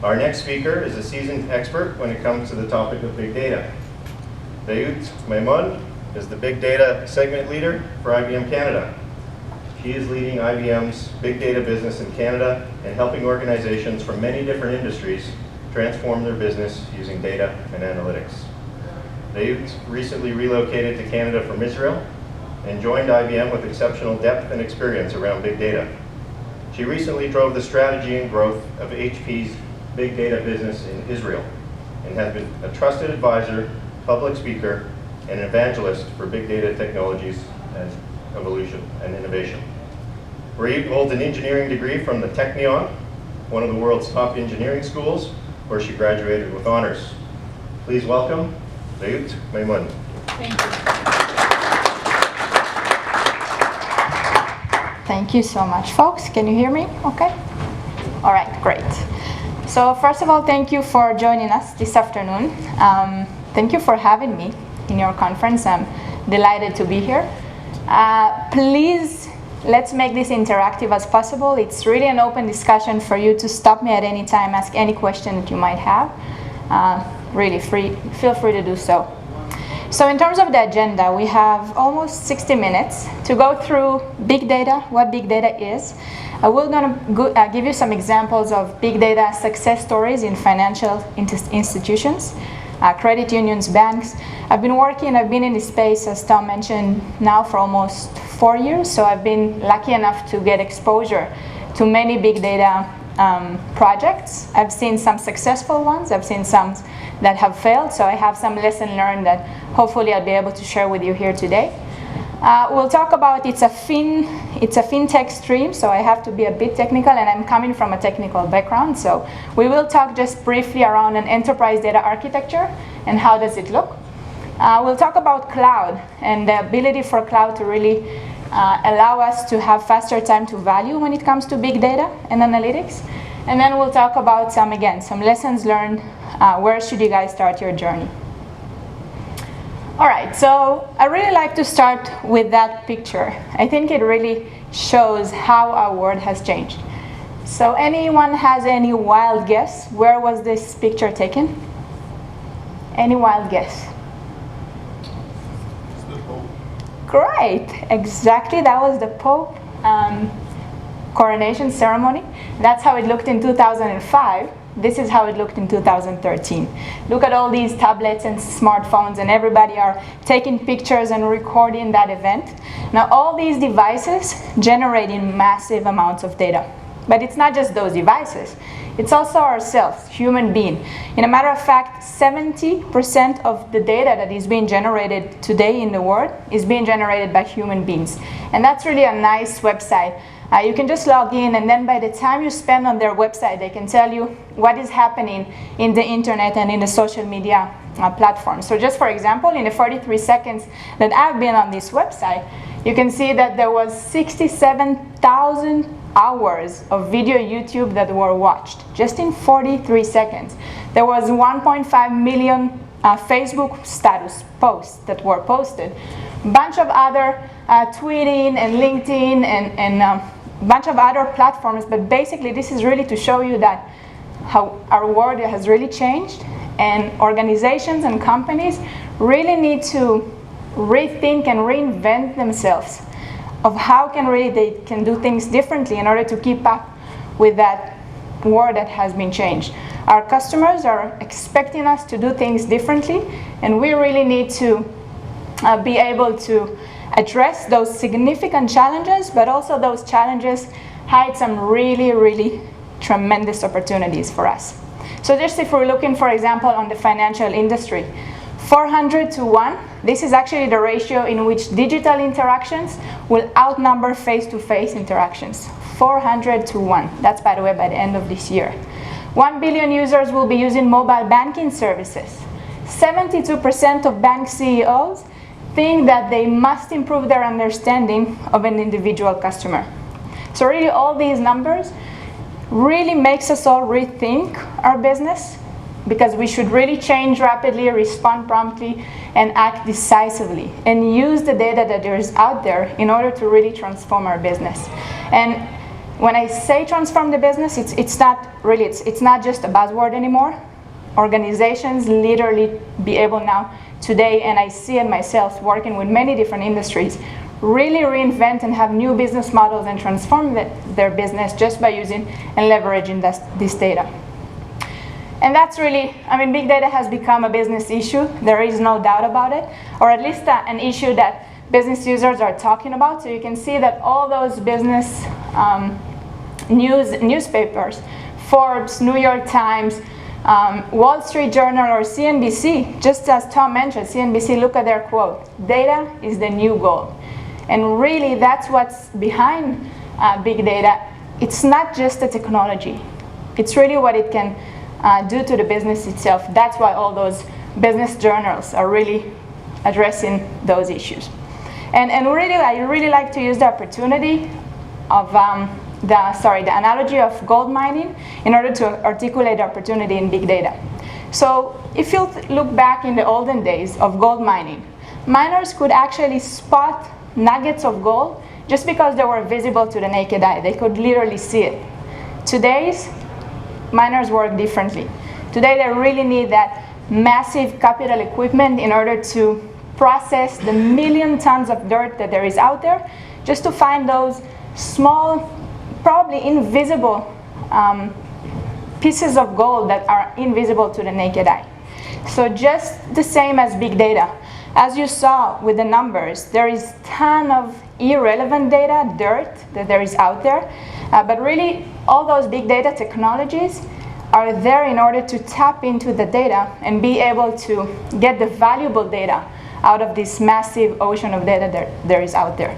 Our next speaker is a seasoned expert when it comes to the topic of big data. Reut Maimon is the big data segment leader for IBM Canada. She is leading IBM's big data business in Canada and helping organizations from many different industries transform their business using data and analytics. Reut recently relocated to Canada from Israel and joined IBM with exceptional depth and experience around big data. She recently drove the strategy and growth of HP's big data business in Israel and has been a trusted advisor, public speaker, and evangelist for big data technologies and evolution and innovation. Reut holds an engineering degree from the Technion, one of the world's top engineering schools, where she graduated with honors. Please welcome Reut Maimon. Thank you. Thank you so much, folks. Can you hear me okay? All right, great. So first of all, thank you for joining us this afternoon. Thank you for having me in your conference. I'm delighted to be here. Please, let's make this interactive as possible. It's really an open discussion for you to stop me at any time, ask any question that you might have. Feel free to do so. So in terms of the agenda, we have almost 60 minutes to go through big data, what big data is. We're going to give you some examples of big data success stories in financial institutions, credit unions, banks. I've been in this space, as Tom mentioned, now for almost 4 years, so I've been lucky enough to get exposure to many big data projects. I've seen some successful ones, I've seen some that have failed, so I have some lesson learned that hopefully I'll be able to share with you here today. We'll talk about it's a fintech stream, so I have to be a bit technical, and I'm coming from a technical background, so we will talk just briefly around an enterprise data architecture and how does it look. We'll talk about cloud and the ability for cloud to really allow us to have faster time to value when it comes to big data and analytics. And then we'll talk about some lessons learned. Where should you guys start your journey? All right, so I really like to start with that picture. I think it really shows how our world has changed. So anyone has any wild guess? Where was this picture taken? Any wild guess? It's the Pope. Great, exactly, that was the Pope coronation ceremony. That's how it looked in 2005. This is how it looked in 2013. Look at all these tablets and smartphones, and everybody are taking pictures and recording that event. Now all these devices generating massive amounts of data. But it's not just those devices. It's also ourselves, human being. In a matter of fact, 70% of the data that is being generated today in the world is being generated by human beings. And that's really a nice website. You can just log in, and then by the time you spend on their website, they can tell you what is happening in the internet and in the social media platforms. So just for example, in the 43 seconds that I've been on this website, you can see that there was 67,000 hours of video YouTube that were watched, just in 43 seconds. There was 1.5 million Facebook status posts that were posted. A bunch of other tweeting and LinkedIn and bunch of other platforms, but basically this is really to show you that how our world has really changed, and organizations and companies really need to rethink and reinvent themselves of how they can do things differently in order to keep up with that world that has been changed. Our customers are expecting us to do things differently, and we really need to be able to address those significant challenges, but also those challenges hide some really, really tremendous opportunities for us. So just if we're looking, for example, on the financial industry, 400 to 1, this is actually the ratio in which digital interactions will outnumber face-to-face interactions. 400 to 1. That's, by the way, by the end of this year. 1 billion users will be using mobile banking services. 72% of bank CEOs think that they must improve their understanding of an individual customer. So really all these numbers really makes us all rethink our business, because we should really change rapidly, respond promptly, and act decisively, and use the data that there is out there in order to really transform our business. And When I say transform the business, it's not just a buzzword anymore. Organizations literally be able now today, and I see it myself working with many different industries, really reinvent and have new business models and transform their business just by using and leveraging this data. And that's really, I mean, big data has become a business issue. There is no doubt about it, or at least an issue that business users are talking about. So you can see that all those business newspapers, Forbes, New York Times, Wall Street Journal, or CNBC, just as Tom mentioned, CNBC, look at their quote, data is the new gold. And really, that's what's behind big data. It's not just a technology. It's really what it can do to the business itself. That's why all those business journals are really addressing those issues. And really, I really like to use the opportunity of the analogy of gold mining in order to articulate the opportunity in big data. So if you look back in the olden days of gold mining, miners could actually spot nuggets of gold just because they were visible to the naked eye. They could literally see it. Today's miners work differently. Today they really need that massive capital equipment in order to process the million tons of dirt that there is out there just to find those small, probably invisible pieces of gold that are invisible to the naked eye. So just the same as big data. As you saw with the numbers, there is a ton of irrelevant data, dirt, that there is out there. But really, all those big data technologies are there in order to tap into the data and be able to get the valuable data out of this massive ocean of data that there is out there.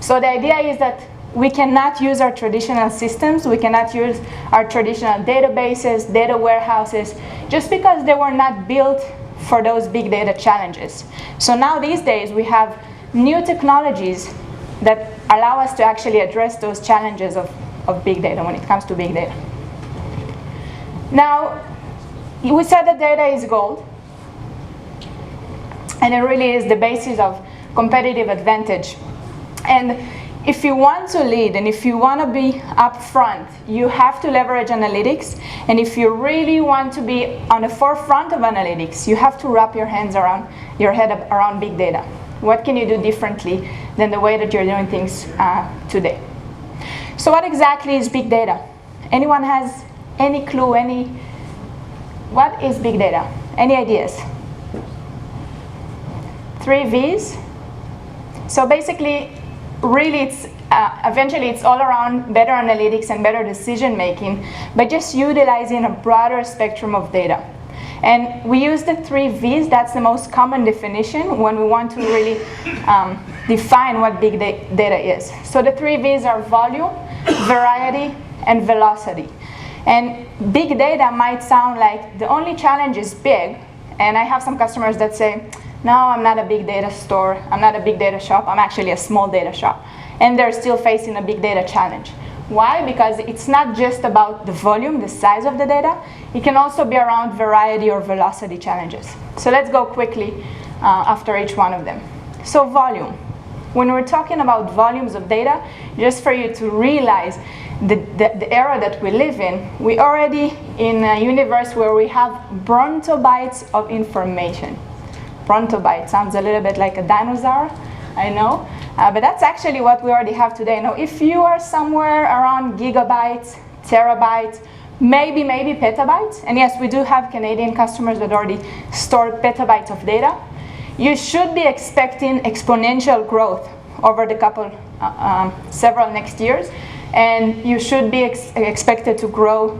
So the idea is that we cannot use our traditional systems, we cannot use our traditional databases, data warehouses, just because they were not built for those big data challenges. So now these days we have new technologies that allow us to actually address those challenges of big data when it comes to big data. Now, we said that data is gold, and it really is the basis of competitive advantage. And if you want to lead and if you want to be upfront, you have to leverage analytics. And if you really want to be on the forefront of analytics, you have to wrap your head around big data. What can you do differently than the way that you're doing things today? So what exactly is big data? Anyone has any clue, what is big data? Any ideas? 3 V's. So basically, really it's eventually it's all around better analytics and better decision making, but just utilizing a broader spectrum of data. And we use the 3 V's, that's the most common definition when we want to really define what big data is. So the 3 V's are volume, variety, and velocity. And big data might sound like the only challenge is big, and I have some customers that say, no, I'm not a big data store, I'm not a big data shop, I'm actually a small data shop. And they're still facing a big data challenge. Why? Because it's not just about the volume, the size of the data, it can also be around variety or velocity challenges. So let's go quickly after each one of them. So volume. When we're talking about volumes of data, just for you to realize the era that we live in, we're already in a universe where we have brontobytes of information. Brontobyte sounds a little bit like a dinosaur, I know, but that's actually what we already have today. Now, if you are somewhere around gigabytes, terabytes, maybe petabytes, and yes, we do have Canadian customers that already store petabytes of data, you should be expecting exponential growth over the several next years, and you should be expected to grow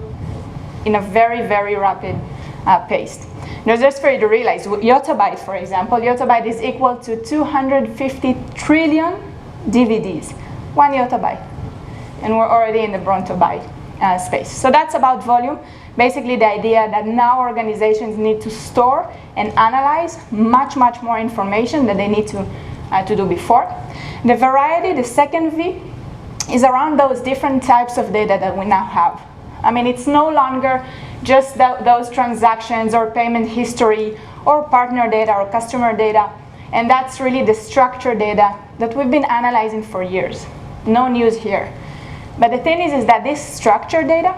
in a very, very rapid pace. Now, just for you to realize, yottabyte, for example, yottabyte is equal to 250 trillion DVDs, 1 yottabyte. And we're already in the brontobyte space. So that's about volume. Basically, the idea that now organizations need to store and analyze much more information than they need to do before. The variety, the second V, is around those different types of data that we now have. I mean, it's no longer just those transactions or payment history or partner data or customer data. And that's really the structured data that we've been analyzing for years. No news here. But the thing is that this structured data,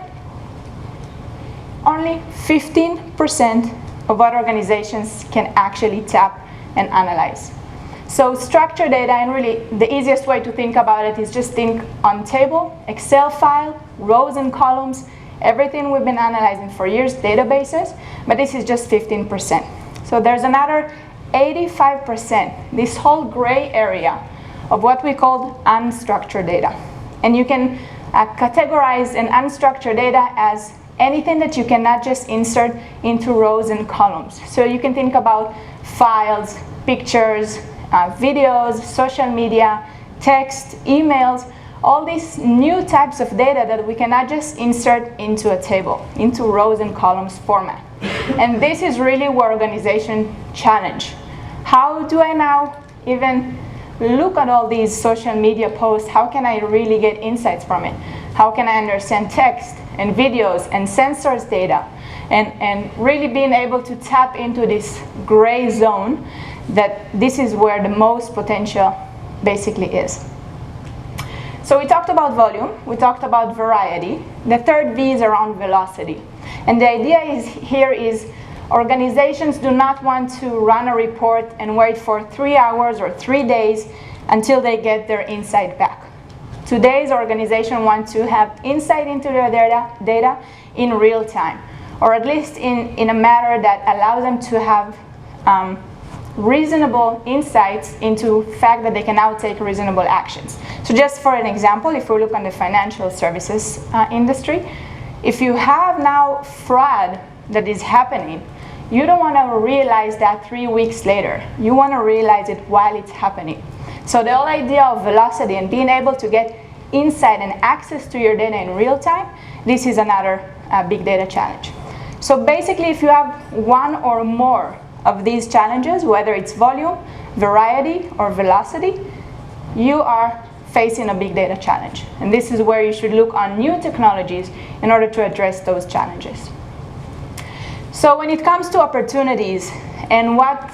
only 15% of what organizations can actually tap and analyze. So structured data, and really the easiest way to think about it is just think on table, Excel file, rows and columns, everything we've been analyzing for years, databases, but this is just 15%. So there's another 85%, this whole gray area of what we call unstructured data. And you can categorize an unstructured data as anything that you cannot just insert into rows and columns. So you can think about files, pictures, videos, social media, text, emails, all these new types of data that we cannot just insert into a table, into rows and columns format. And this is really where organizations challenge. How do I now even look at all these social media posts? How can I really get insights from it? How can I understand text and videos and sensors data? And really being able to tap into this gray zone, that this is where the most potential basically is. So we talked about volume, we talked about variety. The third V is around velocity. And the idea here is organizations do not want to run a report and wait for 3 hours or 3 days until they get their insight back. Today's organization want to have insight into their data in real time, or at least in a manner that allows them to have reasonable insights into the fact that they can now take reasonable actions. So just for an example, if we look on the financial services industry, if you have now fraud that is happening, you don't want to realize that 3 weeks later. You want to realize it while it's happening. So the whole idea of velocity and being able to get insight and access to your data in real time, this is another big data challenge. So basically, if you have one or more of these challenges, whether it's volume, variety, or velocity, you are facing a big data challenge. And this is where you should look on new technologies in order to address those challenges. So when it comes to opportunities and what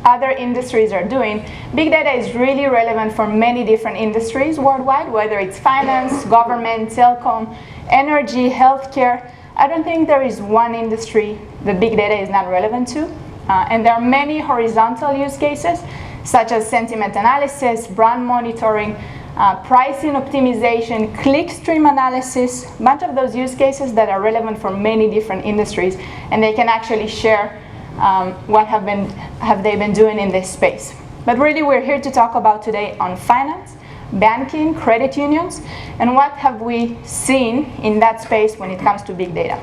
other industries are doing, big data is really relevant for many different industries worldwide, whether it's finance, government, telecom, energy, healthcare. I don't think there is one industry that big data is not relevant to. And there are many horizontal use cases, such as sentiment analysis, brand monitoring, pricing optimization, clickstream analysis, a bunch of those use cases that are relevant for many different industries, and they can actually share what have they been doing in this space. But really, we're here to talk about today on finance, banking, credit unions, and what have we seen in that space when it comes to big data.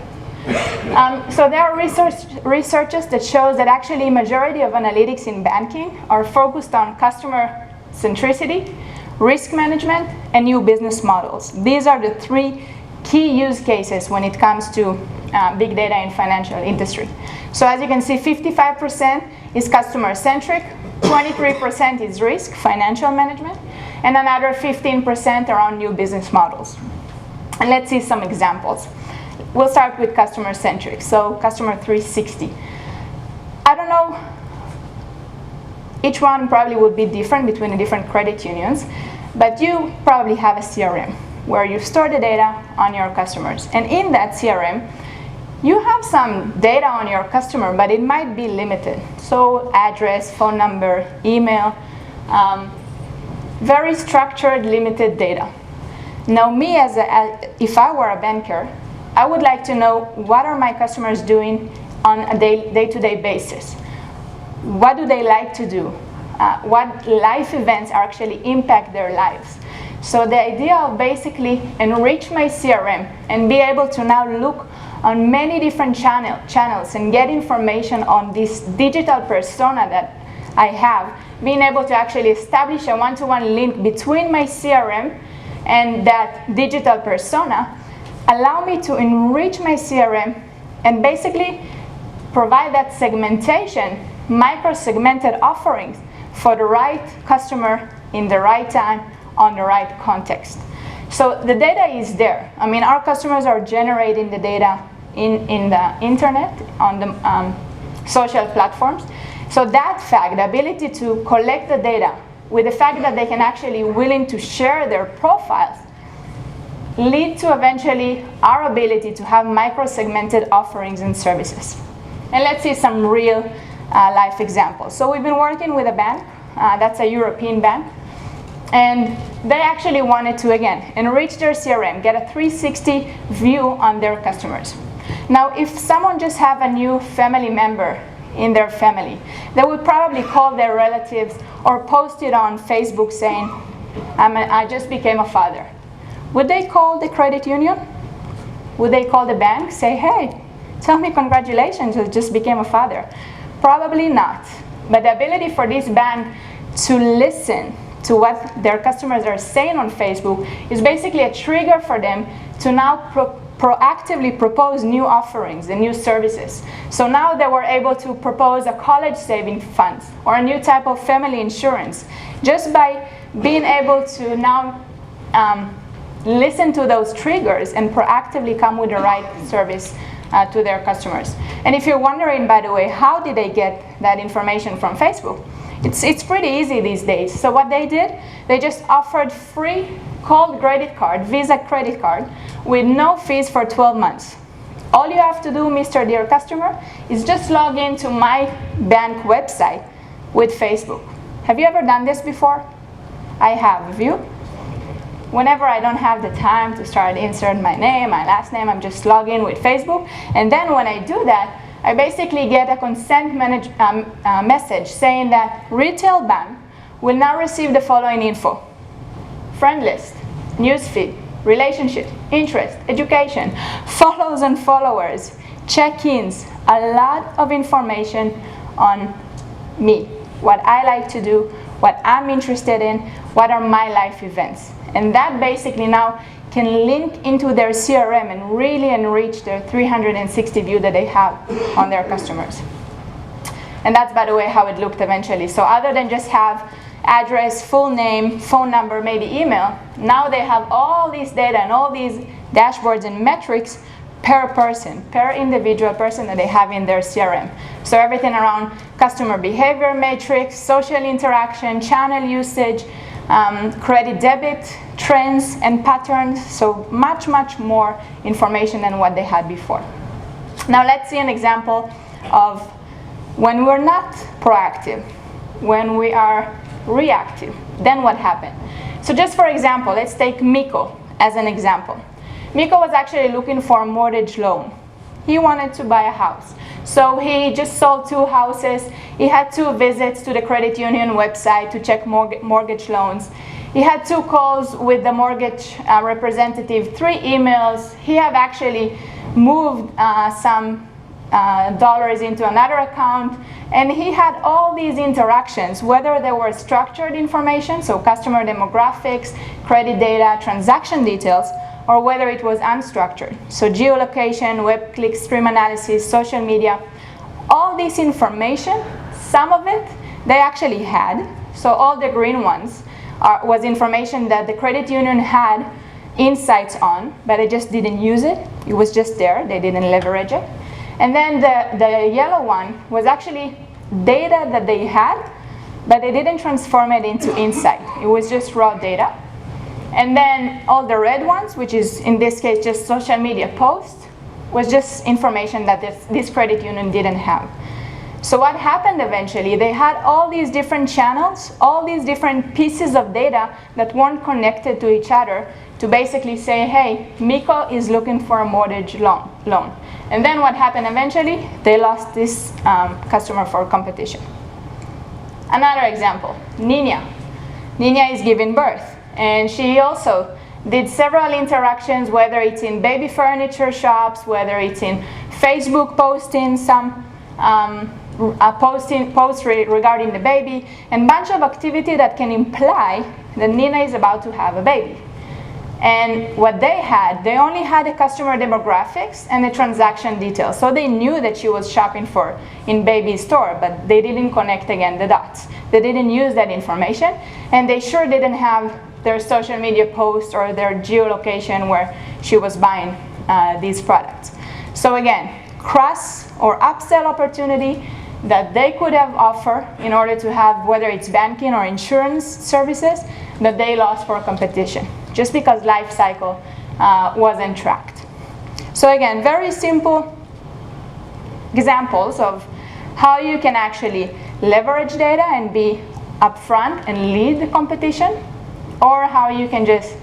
So there are researches that shows that actually majority of analytics in banking are focused on customer centricity, risk management, and new business models. These are the three key use cases when it comes to big data in financial industry. So as you can see, 55% is customer centric, 23% is risk, financial management, and another 15% around new business models. And let's see some examples. We'll start with customer centric, so customer 360. I don't know, each one probably would be different between the different credit unions, but you probably have a CRM where you store the data on your customers. And in that CRM, you have some data on your customer, but it might be limited. So address, phone number, email, very structured, limited data. Now me, if I were a banker, I would like to know what are my customers doing on a day-to-day basis. What do they like to do? What life events actually impact their lives? So the idea of basically enrich my CRM and be able to now look on many different channels and get information on this digital persona that I have, being able to actually establish a one-to-one link between my CRM and that digital persona, allow me to enrich my CRM and basically provide that segmentation, micro-segmented offerings for the right customer in the right time on the right context. So the data is there. I mean, our customers are generating the data in the internet, on the social platforms. So that fact, the ability to collect the data with the fact that they can actually willing to share their profiles, lead to eventually our ability to have micro-segmented offerings and services. And let's see some real life examples. So we've been working with a bank, that's a European bank, and they actually wanted to, again, enrich their CRM, get a 360 view on their customers. Now, if someone just have a new family member in their family, they would probably call their relatives or post it on Facebook saying, I just became a father. Would they call the credit union? Would they call the bank, say, hey, tell me congratulations, I just became a father? Probably not. But the ability for this bank to listen to what their customers are saying on Facebook is basically a trigger for them to now proactively propose new offerings and new services. So now they were able to propose a college saving fund or a new type of family insurance, just by being able to now listen to those triggers and proactively come with the right service to their customers. And if you're wondering, by the way, how did they get that information from Facebook? It's pretty easy these days. So what they did, they just offered free cold credit card, Visa credit card, with no fees for 12 months. All you have to do, Mr. Dear Customer, is just log into my bank website with Facebook. Have you ever done this before? I have you. Whenever I don't have the time to start insert my name, my last name, I'm just log in with Facebook. And then when I do that, I basically get a consent message saying that retail bank will now receive the following info: friend list, newsfeed, relationship, interest, education, follows and followers, check-ins, a lot of information on me, what I like to do, what I'm interested in, what are my life events. And that basically now can link into their CRM and really enrich their 360 view that they have on their customers. And that's, by the way, how it looked eventually. So other than just have address, full name, phone number, maybe email, now they have all these data and all these dashboards and metrics per person, per individual person that they have in their CRM. So everything around customer behavior matrix, social interaction, channel usage, credit debit, trends and patterns, so much more information than what they had before. Now let's see an example of when we're not proactive, when we are reactive, then what happened? So just for example, let's take Miko as an example. Miko was actually looking for a mortgage loan. He wanted to buy a house. So he just sold 2 houses. He had 2 visits to the credit union website to check mortgage loans. He had 2 calls with the mortgage representative, 3 emails. He had actually moved some dollars into another account. And he had all these interactions, whether they were structured information, so customer demographics, credit data, transaction details, or whether it was unstructured. So geolocation, web click stream analysis, social media, all this information, some of it they actually had. So all the green ones was information that the credit union had insights on, but they just didn't use it. It was just there, they didn't leverage it. And then the yellow one was actually data that they had, but they didn't transform it into insight. It was just raw data. And then all the red ones, which is in this case just social media posts, was just information that this credit union didn't have. So what happened eventually, they had all these different channels, all these different pieces of data that weren't connected to each other to basically say, hey, Miko is looking for a mortgage loan. And then what happened eventually, they lost this customer for competition. Another example, Nina. Nina is giving birth. And she also did several interactions, whether it's in baby furniture shops, whether it's in Facebook posting some posts regarding the baby, and bunch of activity that can imply that Nina is about to have a baby. And what they had, they only had the customer demographics and the transaction details. So they knew that she was shopping in baby's store, but they didn't connect again the dots. They didn't use that information, and they sure didn't have their social media post or their geolocation where she was buying these products. So again, cross or upsell opportunity that they could have offered in order to have, whether it's banking or insurance services, that they lost for competition, just because life cycle wasn't tracked. So again, very simple examples of how you can actually leverage data and be upfront and lead the competition, or how you can just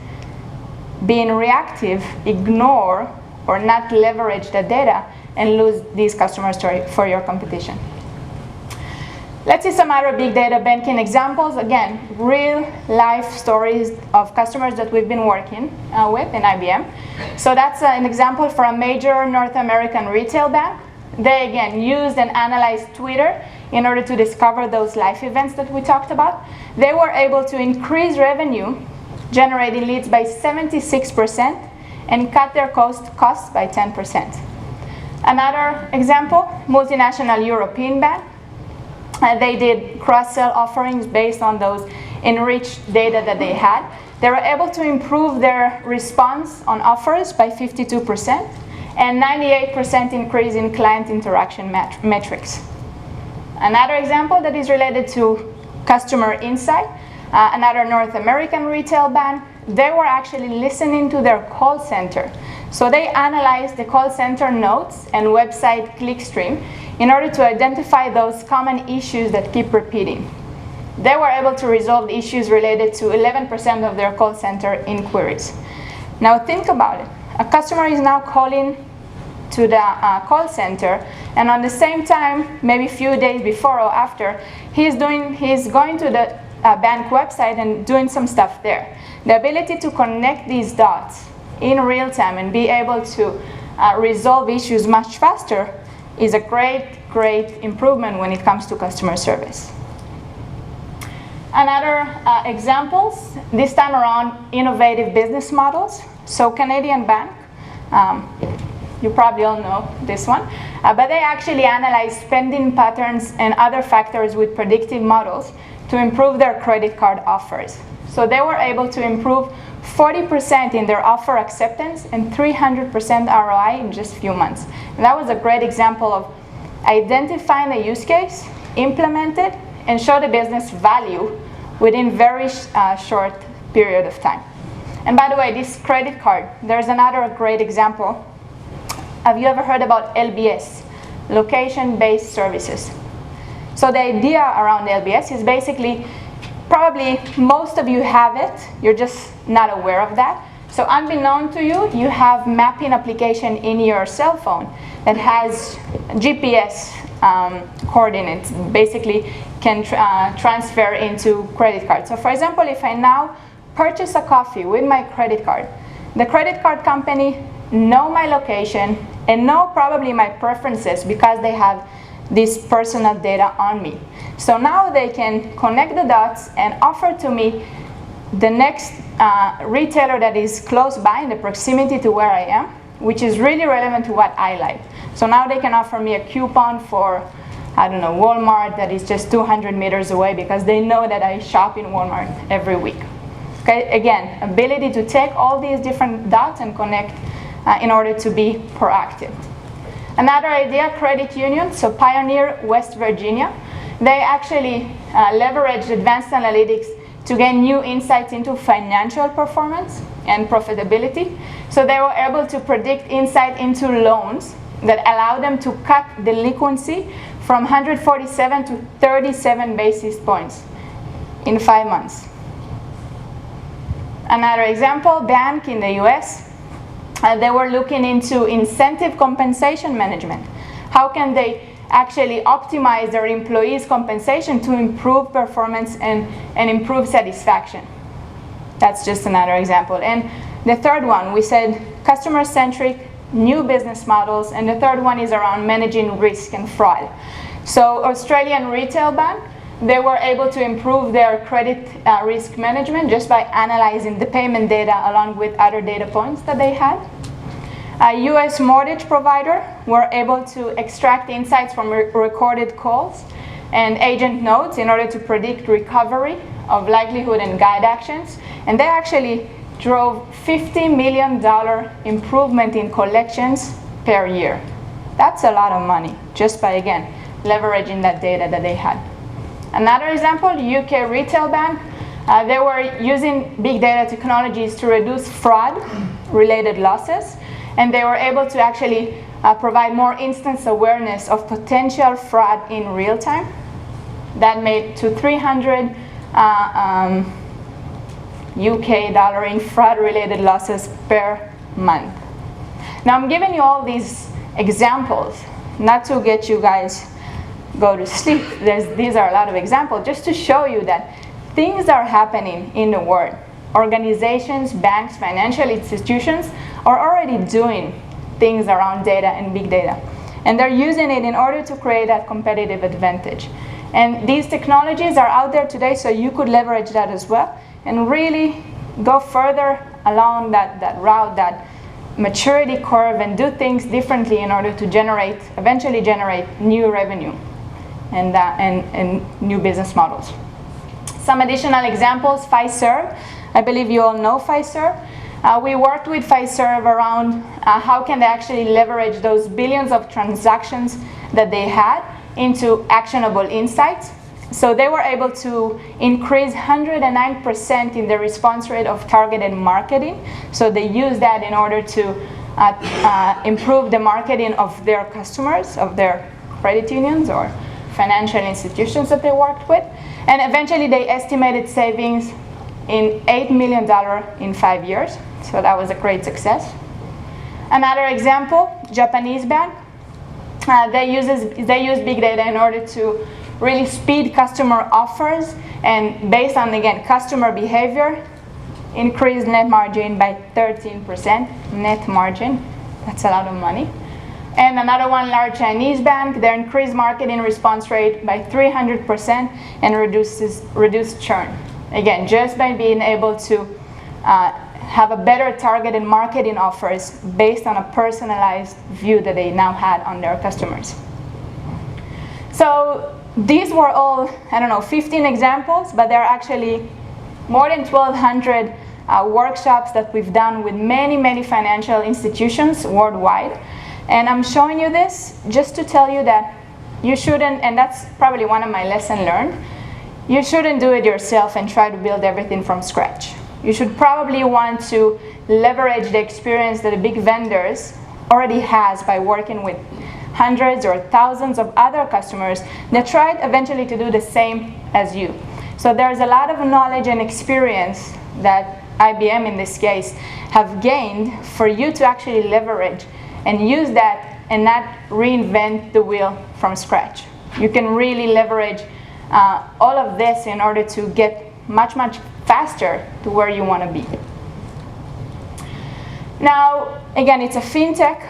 being reactive, ignore or not leverage the data and lose these customers for your competition. Let's see some other big data banking examples. Again, real life stories of customers that we've been working with in IBM. So that's an example for a major North American retail bank. They again used and analyzed Twitter in order to discover those life events that we talked about. They were able to increase revenue, generating leads by 76%, and cut their costs by 10%. Another example, multinational European bank. They did cross-sell offerings based on those enriched data that they had. They were able to improve their response on offers by 52% and 98% increase in client interaction metrics. Another example that is related to customer insight, another North American retail bank, they were actually listening to their call center. So they analyzed the call center notes and website clickstream in order to identify those common issues that keep repeating. They were able to resolve issues related to 11% of their call center inquiries. Now think about it. A customer is now calling to the call center, and on the same time, maybe a few days before or after, he's going to the bank website and doing some stuff there. The ability to connect these dots in real time and be able to resolve issues much faster is a great improvement when it comes to customer service. Another examples, this time around, innovative business models. So Canadian Bank, you probably all know this one, but they actually analyze spending patterns and other factors with predictive models to improve their credit card offers. So they were able to improve 40% in their offer acceptance and 300% ROI in just a few months. And that was a great example of identifying a use case, implement it, and show the business value within very short period of time. And by the way, this credit card, there's another great example. Have you ever heard about LBS, location-based services? So the idea around LBS is basically, probably most of you have it, you're just not aware of that. So unbeknown to you, you have mapping application in your cell phone that has GPS coordinates, basically can transfer into credit card. So for example, if I now purchase a coffee with my credit card, the credit card company know my location and know probably my preferences because they have this personal data on me. So now they can connect the dots and offer to me the next retailer that is close by in the proximity to where I am, which is really relevant to what I like. So now they can offer me a coupon for, I don't know, Walmart that is just 200 meters away because they know that I shop in Walmart every week. Okay, again, ability to take all these different dots and connect in order to be proactive. Another idea, credit union, so Pioneer, West Virginia. They actually leveraged advanced analytics to gain new insights into financial performance and profitability. So they were able to predict insight into loans that allow them to cut delinquency from 147 to 37 basis points in 5 months. Another example, bank in the US. They were looking into incentive compensation management. How can they actually optimize their employees' compensation to improve performance and improve satisfaction? That's just another example. And the third one, we said customer-centric, new business models, and the third one is around managing risk and fraud. So Australian Retail Bank, they were able to improve their credit risk management just by analyzing the payment data along with other data points that they had. A US mortgage provider were able to extract insights from recorded calls and agent notes in order to predict recovery of likelihood and guide actions. And they actually drove $50 million improvement in collections per year. That's a lot of money just by, again, leveraging that data that they had. Another example, UK Retail Bank, they were using big data technologies to reduce fraud related losses, and they were able to actually provide more instant awareness of potential fraud in real time. That made to 300 UK dollar in fraud-related losses per month. Now I'm giving you all these examples, not to get you guys go to sleep. These are a lot of examples, just to show you that things are happening in the world. Organizations, banks, financial institutions are already doing things around data and big data. And they're using it in order to create that competitive advantage. And these technologies are out there today, so you could leverage that as well and really go further along that route, that maturity curve, and do things differently in order to eventually generate new revenue and new business models. Some additional examples, Fiserv. I believe you all know Fiserv. We worked with Fiserv around how can they actually leverage those billions of transactions that they had into actionable insights. So they were able to increase 109% in the response rate of targeted marketing. So they used that in order to improve the marketing of their customers, of their credit unions or financial institutions that they worked with. And eventually they estimated savings in $8 million in 5 years. So that was a great success. Another example, Japanese bank. They use big data in order to really speed customer offers, and based on, again, customer behavior, increase net margin by 13%. Net margin, that's a lot of money. And another one, large Chinese bank, they increased marketing response rate by 300% and reduced churn. Again, just by being able to have a better targeted marketing offers based on a personalized view that they now had on their customers. So these were all, 15 examples, but there are actually more than 1,200 workshops that we've done with many, many financial institutions worldwide. And I'm showing you this just to tell you that you shouldn't, and that's probably one of my lessons learned, you shouldn't do it yourself and try to build everything from scratch. You should probably want to leverage the experience that the big vendors already has by working with hundreds or thousands of other customers that tried eventually to do the same as you. So there's a lot of knowledge and experience that IBM in this case have gained for you to actually leverage and use that and not reinvent the wheel from scratch. You can really leverage all of this in order to get much, much faster to where you want to be. Now, again, it's a fintech.